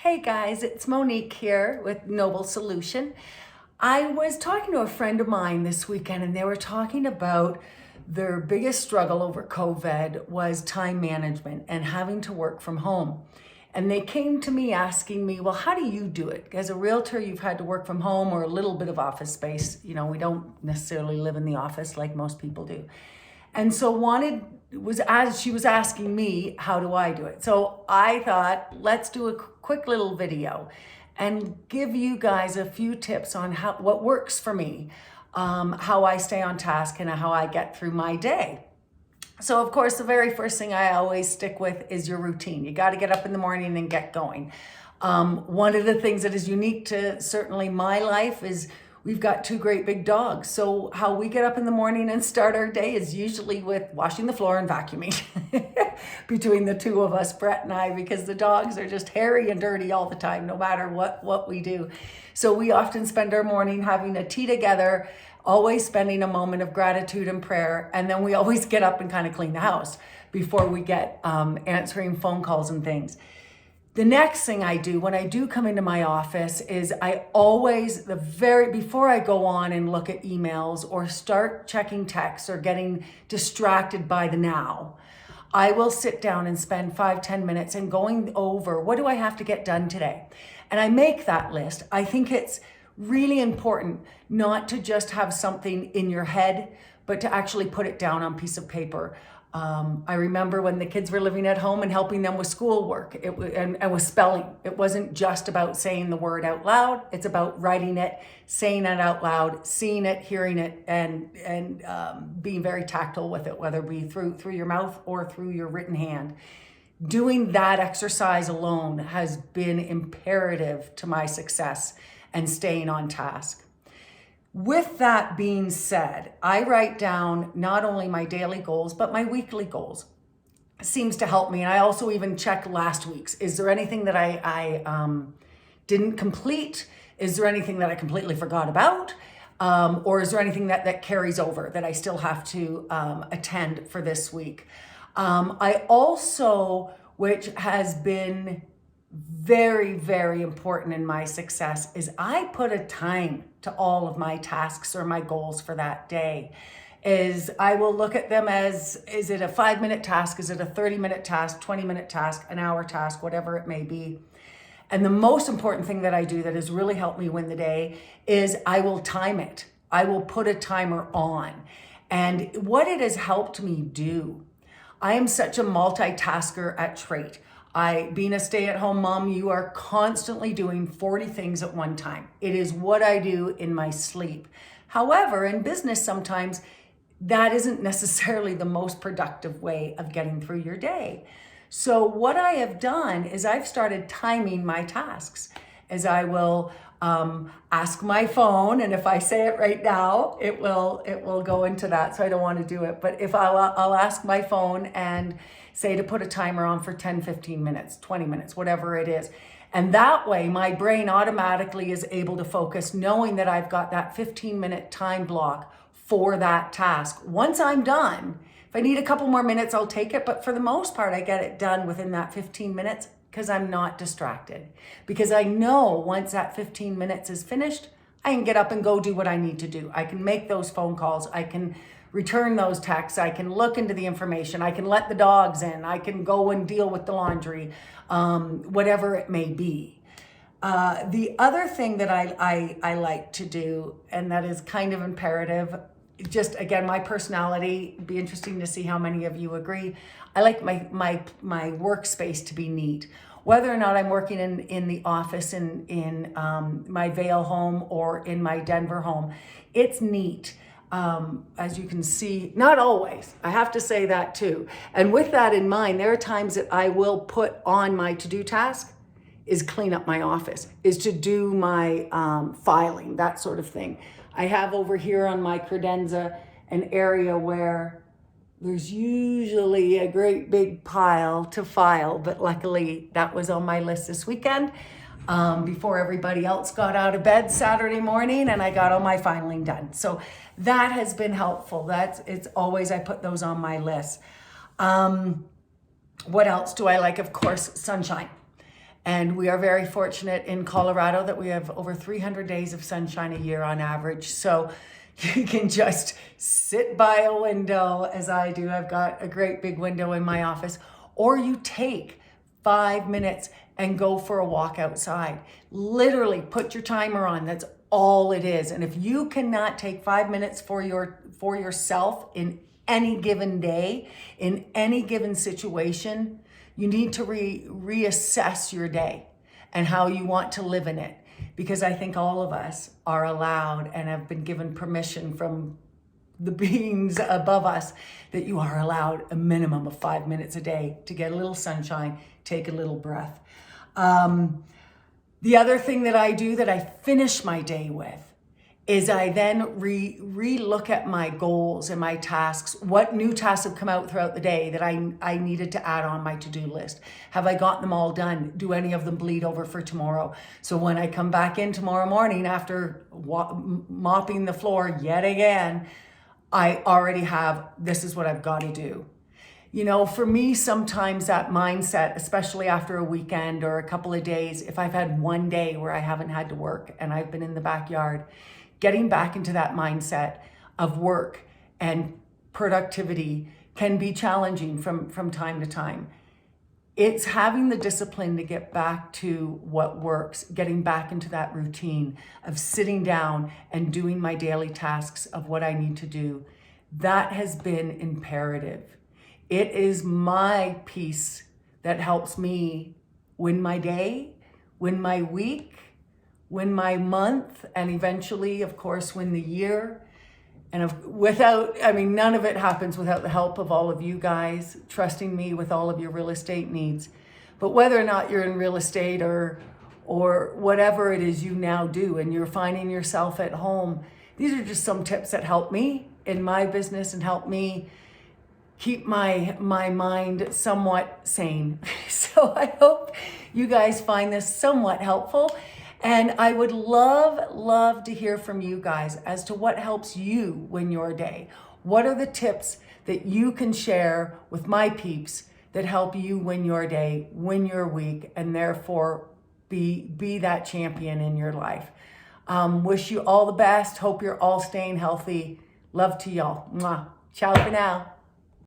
Hey guys, it's Monique here with Noble Solution. I was talking to a friend of mine this weekend and they were talking about their biggest struggle over COVID was time management and having to work from home. And they came to me asking me, well, how do you do it? As a realtor, you've had to work from home or a little bit of office space. You know, we don't necessarily live in the office like most people do. And so she was asking me, how do I do it? So I thought, let's do a quick little video and give you guys a few tips on what works for me, how I stay on task and how I get through my day. So of course, the very first thing I always stick with is your routine. You got to get up in the morning and get going. One of the things that is unique to certainly my life is we've got two great big dogs. So how we get up in the morning and start our day is usually with washing the floor and vacuuming between the two of us, Brett and I, because the dogs are just hairy and dirty all the time, no matter what we do. So we often spend our morning having a tea together, always spending a moment of gratitude and prayer. And then we always get up and kind of clean the house before we get answering phone calls and things. The next thing I do when I do come into my office is I always, before I go on and look at emails or start checking texts or getting distracted by the now, I will sit down and spend 5-10 minutes and going over, what do I have to get done today? And I make that list. I think it's really important not to just have something in your head, but to actually put it down on a piece of paper. I remember when the kids were living at home and helping them with schoolwork and with spelling. It wasn't just about saying the word out loud. It's about writing it, saying it out loud, seeing it, hearing it, and being very tactile with it, whether it be through your mouth or through your written hand. Doing that exercise alone has been imperative to my success and staying on task. With that being said, I write down not only my daily goals, but my weekly goals. It seems to help me. And I also even check last week's. Is there anything that I didn't complete? Is there anything that I completely forgot about? Or is there anything that carries over that I still have to attend for this week? I also, which has been very, very important in my success, is I put a time to all of my tasks or my goals for that day. I will look at them as, is it a 5-minute task? Is it a 30-minute task, 20-minute task, an hour task, whatever it may be. And the most important thing that I do that has really helped me win the day is I will time it. I will put a timer on. And what it has helped me do, I am such a multitasker at trait. Being a stay-at-home mom, you are constantly doing 40 things at one time. It is what I do in my sleep. However, in business, sometimes that isn't necessarily the most productive way of getting through your day. So what I have done is I've started timing my tasks as I will ask my phone, and if I say it right now, it will go into that. So I don't want to do it. But if I'll ask my phone and say to put a timer on for 10, 15 minutes, 20 minutes, whatever it is. And that way my brain automatically is able to focus knowing that I've got that 15-minute time block for that task. Once I'm done, if I need a couple more minutes, I'll take it. But for the most part, I get it done within that 15 minutes because I'm not distracted. Because I know once that 15 minutes is finished, I can get up and go do what I need to do. I can make those phone calls. I can return those texts. I can look into the information. I can let the dogs in. I can go and deal with the laundry, whatever it may be. The other thing that I like to do, and that is kind of imperative, just again, my personality, it'd be interesting to see how many of you agree. I like my workspace to be neat. Whether or not I'm working in the office in my Vail home or in my Denver home, it's neat. As you can see, not always, I have to say that too. And with that in mind, there are times that I will put on my to-do task is clean up my office, is to do my filing, that sort of thing. I have over here on my credenza an area where there's usually a great big pile to file, but luckily that was on my list this weekend before everybody else got out of bed Saturday morning, and I got all my filing done. So that has been helpful. It's always, I put those on my list. What else do I like? Of course, sunshine. And we are very fortunate in Colorado that we have over 300 days of sunshine a year on average. So you can just sit by a window, as I do. I've got a great big window in my office. Or you take 5 minutes and go for a walk outside. Literally put your timer on. That's all it is. And if you cannot take 5 minutes for yourself in any given day, in any given situation, you need to reassess your day and how you want to live in it. Because I think all of us are allowed and have been given permission from the beings above us that you are allowed a minimum of 5 minutes a day to get a little sunshine, take a little breath. The other thing that I do that I finish my day with is I then re-look at my goals and my tasks. What new tasks have come out throughout the day that I needed to add on my to-do list? Have I gotten them all done? Do any of them bleed over for tomorrow? So when I come back in tomorrow morning after mopping the floor yet again, I already have, this is what I've got to do. You know, for me, sometimes that mindset, especially after a weekend or a couple of days, if I've had one day where I haven't had to work and I've been in the backyard, getting back into that mindset of work and productivity can be challenging from time to time. It's having the discipline to get back to what works, getting back into that routine of sitting down and doing my daily tasks of what I need to do. That has been imperative. It is my piece that helps me win my day, win my week, win my month, and eventually, of course, win the year. And none of it happens without the help of all of you guys trusting me with all of your real estate needs. But whether or not you're in real estate or whatever it is you now do and you're finding yourself at home, these are just some tips that help me in my business and help me keep my mind somewhat sane. So I hope you guys find this somewhat helpful. And I would love to hear from you guys as to what helps you win your day. What are the tips that you can share with my peeps that help you win your day, win your week, and therefore be that champion in your life? Wish you all the best. Hope you're all staying healthy. Love to y'all. Mwah. Ciao for now.